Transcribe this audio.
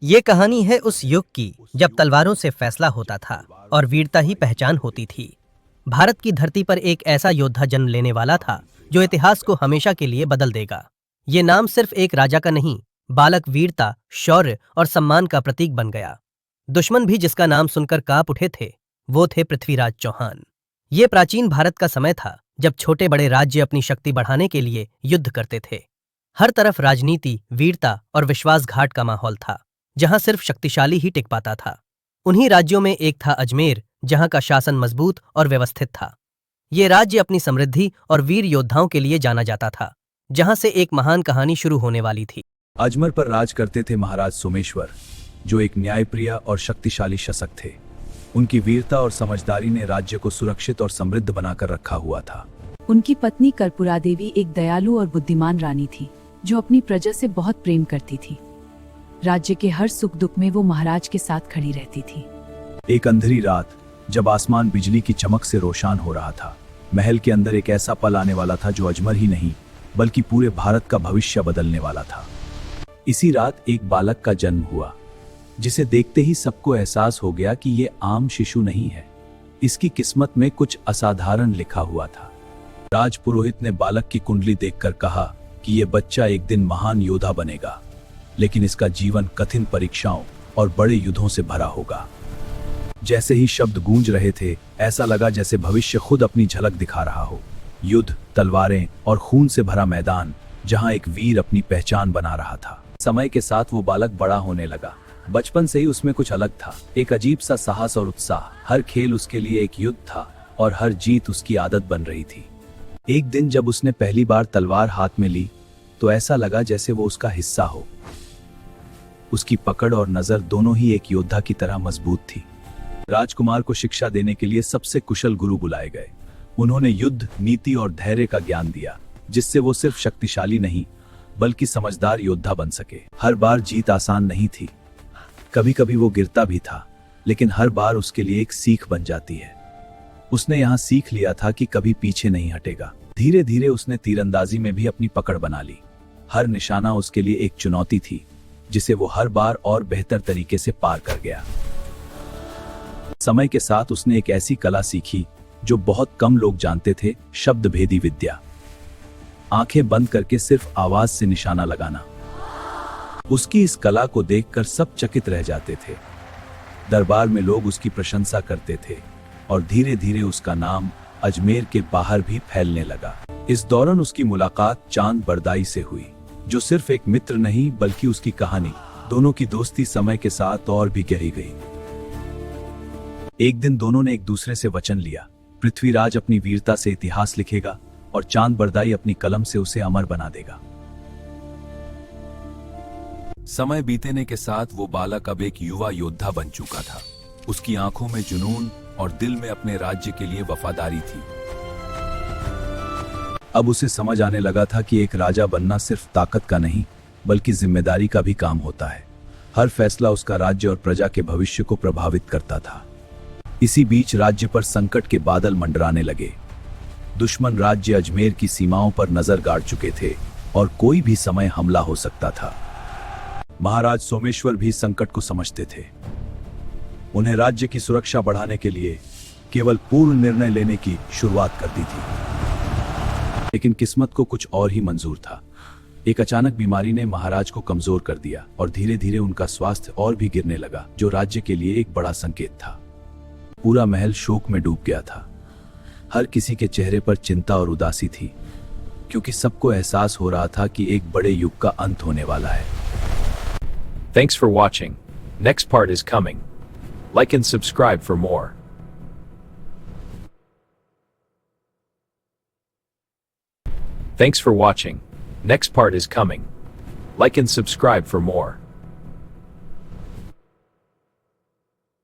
ये कहानी है उस युग की जब तलवारों से फैसला होता था और वीरता ही पहचान होती थी। भारत की धरती पर एक ऐसा योद्धा जन्म लेने वाला था जो इतिहास को हमेशा के लिए बदल देगा। ये नाम सिर्फ एक राजा का नहीं, बालक वीरता, शौर्य और सम्मान का प्रतीक बन गया। दुश्मन भी जिसका नाम सुनकर कांप उठे थे, वो थे पृथ्वीराज चौहान। ये प्राचीन भारत का समय था जब छोटे बड़े राज्य अपनी शक्ति बढ़ाने के लिए युद्ध करते थे। हर तरफ राजनीति, वीरता और विश्वासघात का माहौल था, जहां सिर्फ शक्तिशाली ही टिक पाता था। उन्हीं राज्यों में एक था अजमेर, जहां का शासन मजबूत और व्यवस्थित था। ये राज्य अपनी समृद्धि और वीर योद्धाओं के लिए जाना जाता था, जहां से एक महान कहानी शुरू होने वाली थी। अजमेर पर राज करते थे महाराज सोमेश्वर, जो एक न्यायप्रिय और शक्तिशाली शासक थे। उनकी वीरता और समझदारी ने राज्य को सुरक्षित और समृद्ध बनाकर रखा हुआ था। उनकी पत्नी कर्पूरा देवी एक दयालु और बुद्धिमान रानी थी, जो अपनी प्रजा से बहुत प्रेम करती थी। राज्य के हर सुख दुख में वो महाराज के साथ खड़ी रहती थी। एक अंधेरी रात, जब आसमान बिजली की चमक से रोशन हो रहा था, महल के अंदर एक ऐसा पल आने वाला था जो अजमेर ही नहीं बल्कि पूरे भारत का भविष्य बदलने वाला था। इसी रात एक बालक का जन्म हुआ, जिसे देखते ही सबको एहसास हो गया कि ये आम शिशु नहीं है। इसकी किस्मत में कुछ असाधारण लिखा हुआ था। राजपुरोहित ने बालक की कुंडली देखकर कहा कि ये बच्चा एक दिन महान योद्धा बनेगा, लेकिन इसका जीवन कठिन परीक्षाओं और बड़े युद्धों से भरा होगा। जैसे ही शब्द गूंज रहे थे, ऐसा लगा जैसे भविष्य खुद अपनी झलक दिखा रहा हो। युद्ध, तलवारें और खून से भरा मैदान, जहां एक वीर अपनी पहचान बना रहा था। समय के साथ वो बालक बड़ा होने लगा। बचपन से ही उसमें कुछ अलग था, एक अजीब सा साहस और उत्साह। हर खेल उसके लिए एक युद्ध था और हर जीत उसकी आदत बन रही थी। एक दिन जब उसने पहली बार तलवार हाथ में ली, तो ऐसा लगा जैसे वो उसका हिस्सा हो। उसकी पकड़ और नजर दोनों ही एक योद्धा की तरह मजबूत थी। राजकुमार को शिक्षा देने के लिए सबसे कुशल गुरु बुलाए गए। उन्होंने युद्ध, नीति और धैर्य का ज्ञान दिया, जिससे वो सिर्फ शक्तिशाली नहीं बल्कि समझदार योद्धा बन सके। हर बार जीत आसान नहीं थी, कभी कभी वो गिरता भी था, लेकिन हर बार उसके लिए एक सीख बन जाती है। उसने यहाँ सीख लिया था कि कभी पीछे नहीं हटेगा। धीरे धीरे उसने तीरंदाजी में भी अपनी पकड़ बना ली। हर निशाना उसके लिए एक चुनौती थी, जिसे वो हर बार और बेहतर तरीके से पार कर गया। समय के साथ उसने एक ऐसी कला सीखी जो बहुत कम लोग जानते थे, शब्द भेदी विद्या। आंखें बंद करके सिर्फ आवाज से निशाना लगाना। उसकी इस कला को देखकर सब चकित रह जाते थे। दरबार में लोग उसकी प्रशंसा करते थे और धीरे धीरे उसका नाम अजमेर के बाहर भी फैलने लगा। इस दौरान उसकी मुलाकात चांद बरदाई से हुई, जो सिर्फ एक मित्र नहीं बल्कि उसकी कहानी। दोनों की दोस्ती समय के साथ और भी गहरी गई। एक दिन दोनों ने एक दूसरे से वचन लिया, पृथ्वीराज अपनी वीरता से इतिहास लिखेगा और चांद बरदाई अपनी कलम से उसे अमर बना देगा। समय बीतने के साथ वो बालक अब एक युवा योद्धा बन चुका था। उसकी आंखों में जुनून और दिल में अपने राज्य के लिए वफादारी थी। अब उसे समझ आने लगा था कि एक राजा बनना सिर्फ ताकत का नहीं बल्कि जिम्मेदारी का भी काम होता है। हर फैसला उसका राज्य और प्रजा के भविष्य को प्रभावित करता था। इसी बीच राज्य पर संकट के बादल मंडराने लगे। दुश्मन राज्य अजमेर की सीमाओं पर नजर गाड़ चुके थे और कोई भी समय हमला हो सकता था। महाराज सोमेश्वर भी संकट को समझते थे। उन्हें राज्य की सुरक्षा बढ़ाने के लिए केवल पूर्ण निर्णय लेने की शुरुआत कर दी थी। लेकिन किस्मत को कुछ और ही मंजूर था। एक अचानक बीमारी ने महाराज को कमजोर कर दिया और धीरे धीरे उनका स्वास्थ्य और भी गिरने लगा, जो राज्य के लिए एक बड़ा संकेत था। पूरा महल शोक में डूब गया था। हर किसी के चेहरे पर चिंता और उदासी थी, क्योंकि सबको एहसास हो रहा था कि एक बड़े युग का अंत होने वाला है। Thanks for watching. Next part is coming. Like and subscribe for more. Thanks for watching. Next part is coming. Like and subscribe for more.